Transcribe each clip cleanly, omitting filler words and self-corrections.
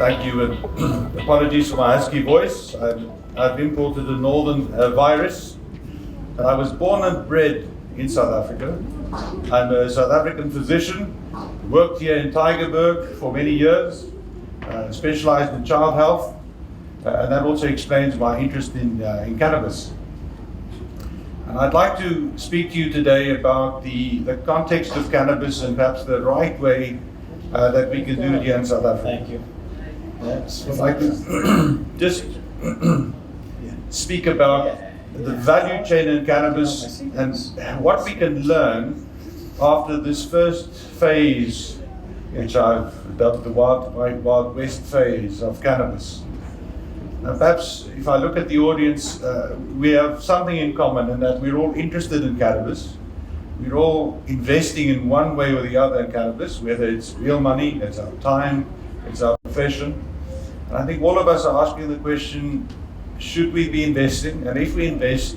Thank you, and apologies for my husky voice. I've imported a northern virus, and I was born and bred in South Africa. I'm a South African physician, worked here in Tygerberg for many years, specialized in child health, and that also explains my interest in cannabis. And I'd like to speak to you today about the context of cannabis and perhaps the right way that we can do it here in South Africa. Thank you. I'd like to just speak about the value chain in cannabis and what we can learn after this first phase, which I've dubbed the Wild West phase of cannabis. Now, perhaps if I look at the audience, we have something in common in that we're all interested in cannabis. We're all investing in one way or the other in cannabis, whether it's real money, it's our time, it's our profession. And I think all of us are asking the question, should we be investing? And if we invest,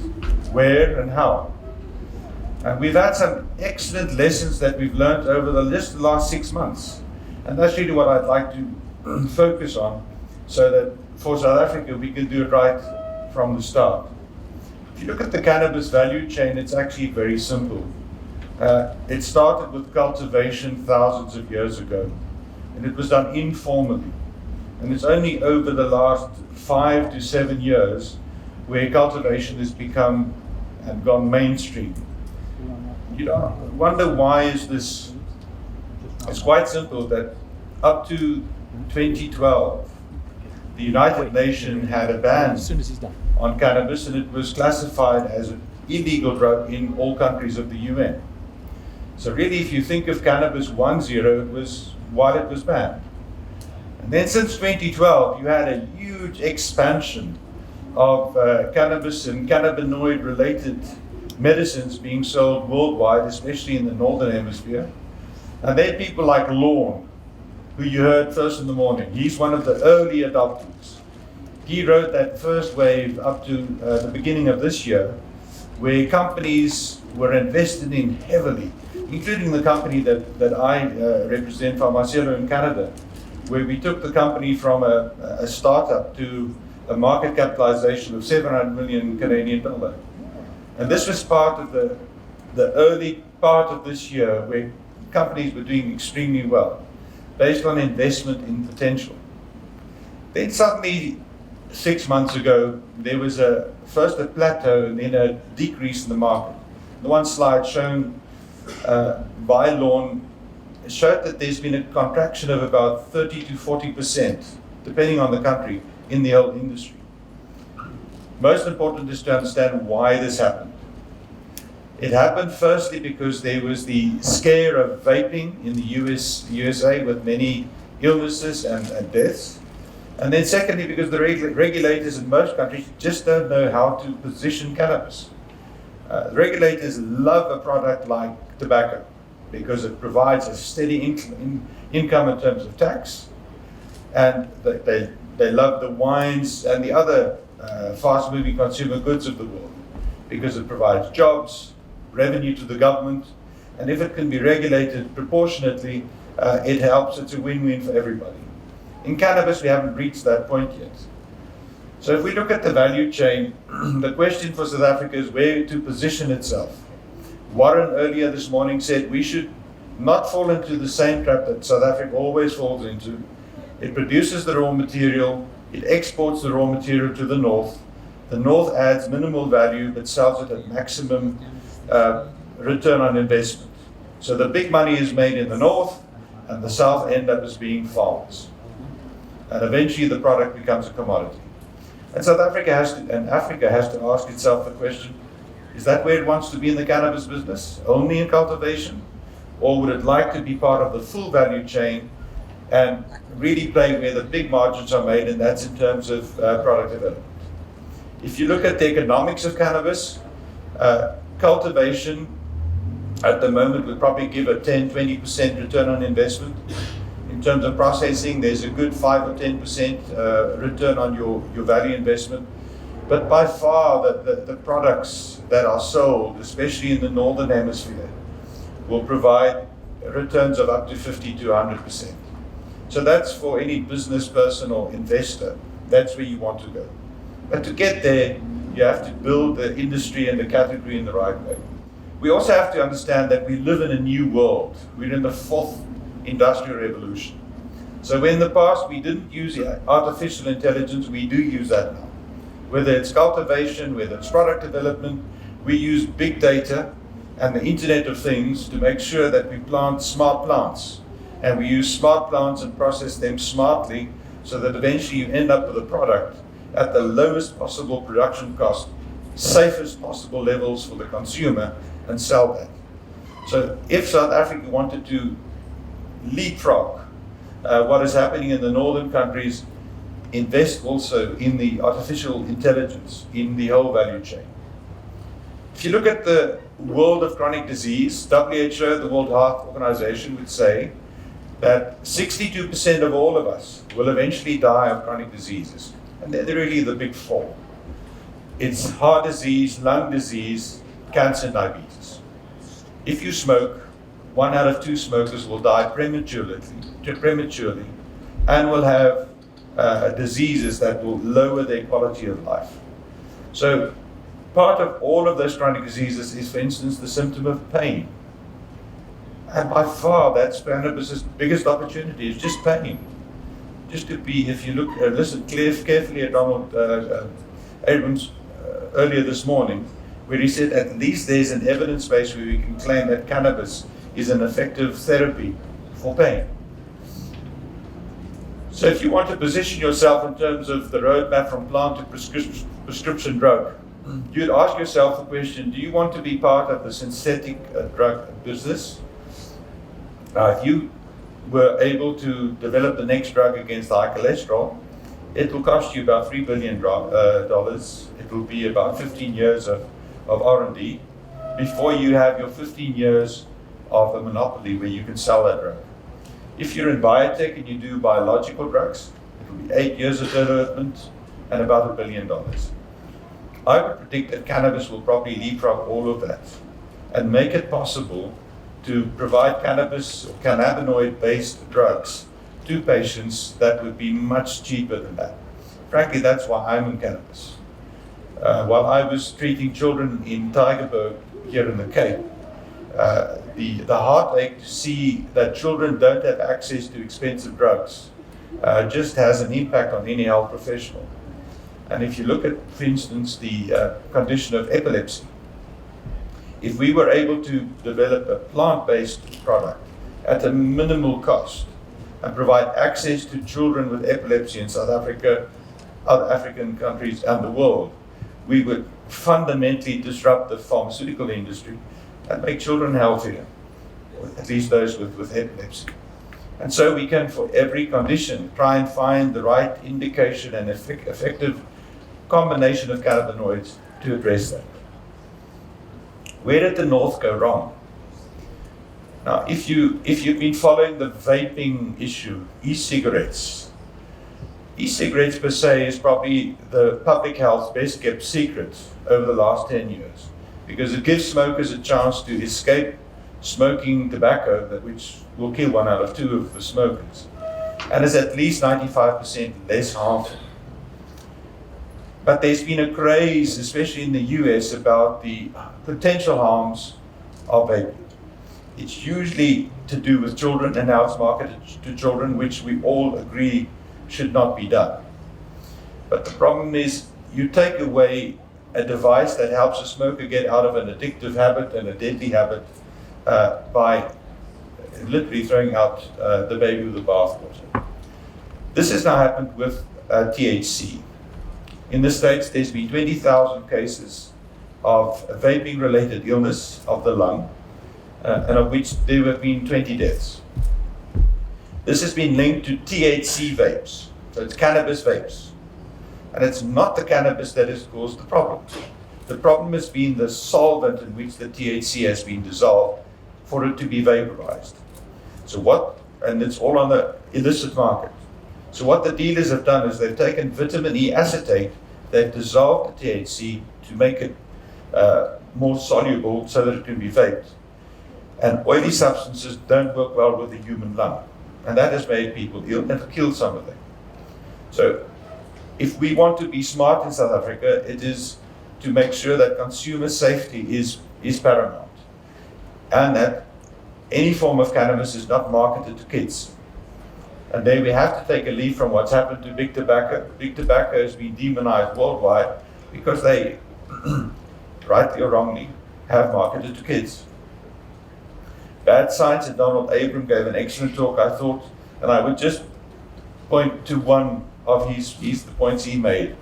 where and how? And we've had some excellent lessons that we've learned over just the last 6 months. And that's really what I'd like to focus on, so that for South Africa we can do it right from the start. If you look at the cannabis value chain, it's actually very simple. It started with cultivation thousands of years ago, and it was done informally. And it's only over the last 5 to 7 years where cultivation has become and gone mainstream. You wonder why is this? It's quite simple that up to 2012, the United Nations had a ban on cannabis, and it was classified as an illegal drug in all countries of the UN. So really, if you think of cannabis 1-0, it was while it was banned. And then since 2012, you had a huge expansion of cannabis and cannabinoid-related medicines being sold worldwide, especially in the Northern Hemisphere. And there are people like Lorne, who you heard first in the morning. He's one of the early adopters. He wrote that first wave up to the beginning of this year, where companies were invested in heavily, including the company that I represent, Pharmacielo in Canada, where we took the company from a startup to a market capitalization of 700 million Canadian dollar. And this was part of the early part of this year where companies were doing extremely well, based on investment in potential. Then suddenly, 6 months ago, there was first a plateau and then a decrease in the market. The one slide shown by Lorne showed that there's been a contraction of about 30 to 40%, depending on the country, in the whole industry. Most important is to understand why this happened. It happened firstly because there was the scare of vaping in the USA with many illnesses and deaths. And then secondly, because the regulators in most countries just don't know how to position cannabis. The regulators love a product like tobacco because it provides a steady income in terms of tax. And they love the wines and the other fast-moving consumer goods of the world because it provides jobs, revenue to the government, and if it can be regulated proportionately, it helps. It's a win-win for everybody. In cannabis, we haven't reached that point yet. So if we look at the value chain, the question for South Africa is where to position itself. Warren earlier this morning said we should not fall into the same trap that South Africa always falls into. It produces the raw material, it exports the raw material to the north. The north adds minimal value but sells it at maximum return on investment. So the big money is made in the north, and the south end up as being farms. And eventually the product becomes a commodity. And Africa has to ask itself the question, is that where it wants to be in the cannabis business, only in cultivation? Or would it like to be part of the full value chain and really play where the big margins are made, and that's in terms of product development? If you look at the economics of cannabis, cultivation at the moment would probably give a 10-20% return on investment. In terms of processing, there's a good 5 or 10% return on your value investment. But by far, the products that are sold, especially in the Northern Hemisphere, will provide returns of up to 50 to 100%. So that's for any business person or investor. That's where you want to go. But to get there, you have to build the industry and the category in the right way. We also have to understand that we live in a new world. We're in the fourth industrial revolution. So where in the past we didn't use artificial intelligence, we do use that now. Whether it's cultivation, whether it's product development, we use big data and the Internet of Things to make sure that we plant smart plants. And we use smart plants and process them smartly so that eventually you end up with a product at the lowest possible production cost, safest possible levels for the consumer, and sell that. So if South Africa wanted to leapfrog what is happening in the northern countries, invest also in the artificial intelligence in the whole value chain. If you look at the world of chronic disease, WHO, the World Health Organization, would say that 62% of all of us will eventually die of chronic diseases. And they're really the big four. It's heart disease, lung disease, cancer, and diabetes. If you smoke, 1 out of 2 smokers will die prematurely and will have diseases that will lower their quality of life. So part of all of those chronic diseases is, for instance, the symptom of pain. And by far, that's cannabis's biggest opportunity, is just pain. Just to be, if you look, listen carefully at Donald Abrams earlier this morning, where he said at least there's an evidence base where we can claim that cannabis is an effective therapy for pain. So if you want to position yourself in terms of the roadmap from plant to prescription drug, you'd ask yourself the question, do you want to be part of the synthetic drug business? If you were able to develop the next drug against high cholesterol, it will cost you about $3 billion. It will be about 15 years of R&D before you have your 15 years of a monopoly where you can sell that drug. If you're in biotech and you do biological drugs, it will be 8 years of development and about $1 billion. I would predict that cannabis will probably leapfrog all of that and make it possible to provide cannabis or cannabinoid-based drugs to patients that would be much cheaper than that. Frankly, that's why I'm in cannabis. While I was treating children in Tygerberg here in the Cape, the heartache to see that children don't have access to expensive drugs just has an impact on any health professional. And if you look at, for instance, the condition of epilepsy, if we were able to develop a plant-based product at a minimal cost and provide access to children with epilepsy in South Africa, other African countries, and the world, we would fundamentally disrupt the pharmaceutical industry and make children healthier, or at least those with epilepsy. And so we can, for every condition, try and find the right indication and effective combination of cannabinoids to address that. Where did the North go wrong? Now, if you've been following the vaping issue, e-cigarettes per se is probably the public health's best kept secret over the last 10 years, because it gives smokers a chance to escape smoking tobacco, which will kill 1 out of 2 of the smokers, and is at least 95% less harmful. But there's been a craze, especially in the US, about the potential harms of vaping. It's usually to do with children, and now it's marketed to children, which we all agree should not be done. But the problem is, you take away a device that helps a smoker get out of an addictive habit and a deadly habit by literally throwing out the baby with the bathwater. This has now happened with THC. In the States, there's been 20,000 cases of vaping-related illness of the lung, and of which there have been 20 deaths. This has been linked to THC vapes, so it's cannabis vapes. And it's not the cannabis that has caused the problem. The problem has been the solvent in which the THC has been dissolved for it to be vaporized. And it's all on the illicit market. So what the dealers have done is they've taken vitamin E acetate, they've dissolved the THC to make it more soluble so that it can be vaped. And oily substances don't work well with the human lung. and that has made people ill and killed some of them. So if we want to be smart in South Africa, it is to make sure that consumer safety is paramount, and that any form of cannabis is not marketed to kids. And then we have to take a leaf from what's happened to big tobacco. Big tobacco has been demonized worldwide because they, rightly or wrongly, have marketed to kids. Bad Science, and Donald Abram gave an excellent talk, I thought, and I would just point to one of the points he made.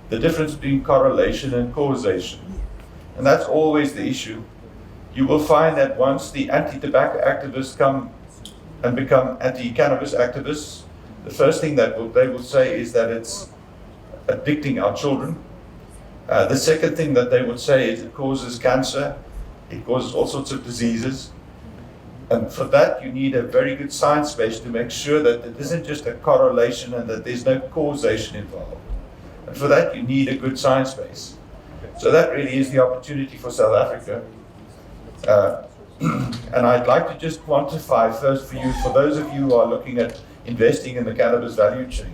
The difference between correlation and causation. And that's always the issue. You will find that once the anti-tobacco activists come and become anti-cannabis activists, the first thing that they will say is that it's addicting our children. The second thing that they would say is it causes cancer, it causes all sorts of diseases. And for that, you need a very good science base to make sure that it isn't just a correlation and that there's no causation involved. And for that, you need a good science base. So that really is the opportunity for South Africa. And I'd like to just quantify first for you, for those of you who are looking at investing in the cannabis value chain.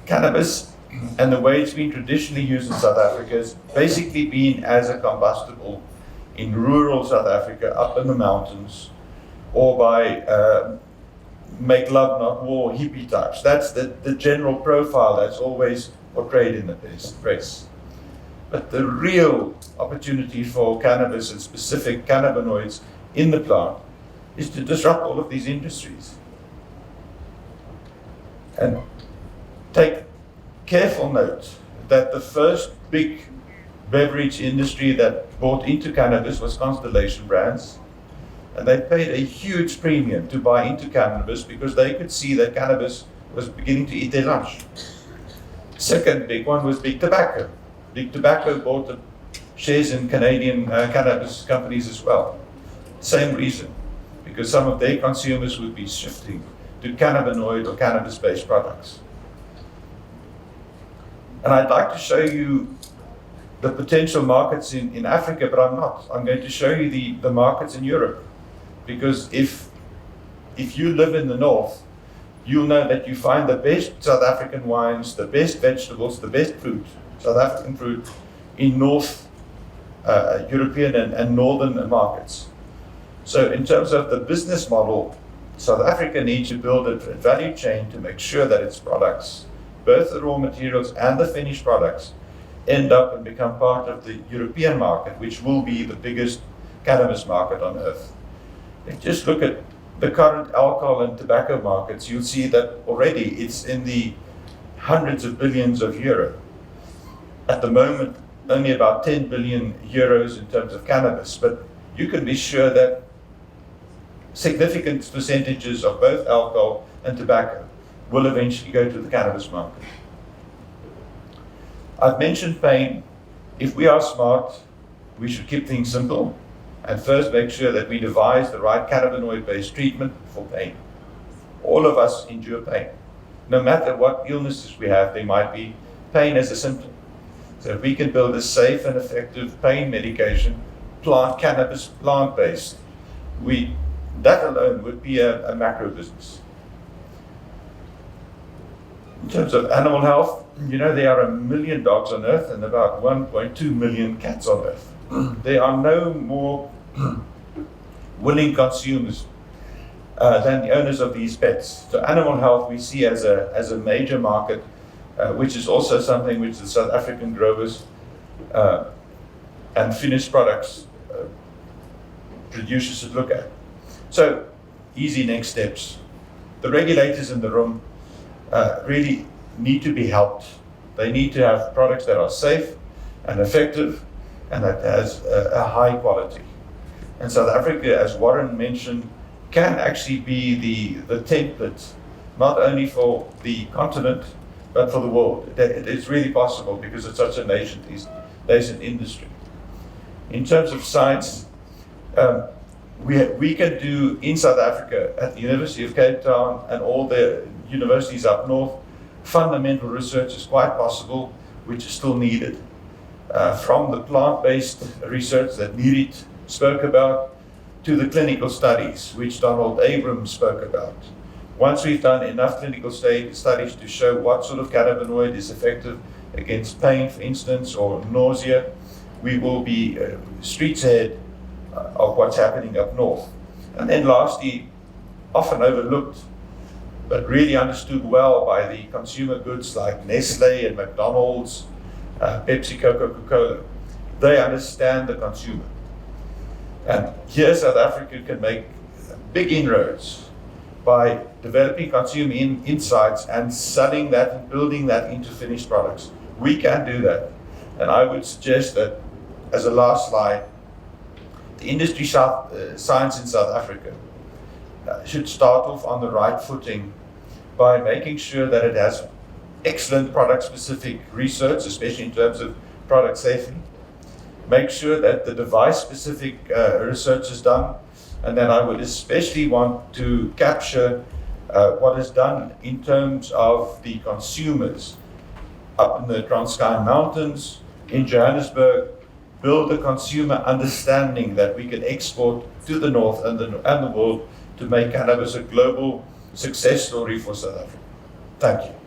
Cannabis, and the way it's been traditionally used in South Africa, has basically been as a combustible in rural South Africa, up in the mountains, or by make love not war hippie types. That's the general profile that's always portrayed in the press. But the real opportunity for cannabis and specific cannabinoids in the plant is to disrupt all of these industries. And take careful note that the first big beverage industry that bought into cannabis was Constellation Brands. And they paid a huge premium to buy into cannabis because they could see that cannabis was beginning to eat their lunch. Second big one was Big Tobacco. Big Tobacco bought the shares in Canadian cannabis companies as well. Same reason, because some of their consumers would be shifting to cannabinoid or cannabis-based products. And I'd like to show you the potential markets in Africa, but I'm not. I'm going to show you the markets in Europe. Because if you live in the north, you'll know that you find the best South African wines, the best vegetables, the best fruit, South African fruit, in North European and Northern markets. So in terms of the business model, South Africa needs to build a value chain to make sure that its products, both the raw materials and the finished products, end up and become part of the European market, which will be the biggest cannabis market on earth. If you just look at the current alcohol and tobacco markets, you'll see that already it's in the hundreds of billions of euro. At the moment, only about 10 billion euros in terms of cannabis, but you can be sure that significant percentages of both alcohol and tobacco will eventually go to the cannabis market. I've mentioned pain. If we are smart, we should keep things simple and first make sure that we devise the right cannabinoid-based treatment for pain. All of us endure pain. No matter what illnesses we have, there might be pain as a symptom. So if we can build a safe and effective pain medication, cannabis plant-based, that alone would be a macro business. In terms of animal health, you know there are 1 million dogs on Earth and about 1.2 million cats on Earth. There are no more willing consumers than the owners of these pets. So animal health we see as a major market, which is also something which the South African growers and finished products producers should look at. So, easy next steps. The regulators in the room really need to be helped. They need to have products that are safe and effective and that has a high quality. And South Africa, as Warren mentioned, can actually be the template, not only for the continent, but for the world. It's really possible because it's such a nascent industry. In terms of science, we can do in South Africa, at the University of Cape Town and all the universities up north, fundamental research is quite possible, which is still needed. From the plant-based research that Nirit spoke about, to the clinical studies, which Donald Abrams spoke about. Once we've done enough clinical studies to show what sort of cannabinoid is effective against pain, for instance, or nausea, we will be streets ahead of what's happening up north. And then lastly, often overlooked, but really understood well by the consumer goods like Nestle and McDonald's, PepsiCo, Coca-Cola. They understand the consumer. And here South Africa can make big inroads by developing consumer insights and selling that and building that into finished products. We can do that. And I would suggest that, as a last slide, the industry science in South Africa should start off on the right footing by making sure that it has excellent product-specific research, especially in terms of product safety. Make sure that the device-specific research is done, and then I would especially want to capture what is done in terms of the consumers up in the Transkei Mountains, in Johannesburg. Build a consumer understanding that we can export to the north and the world to make cannabis a global success story for South Africa. Thank you.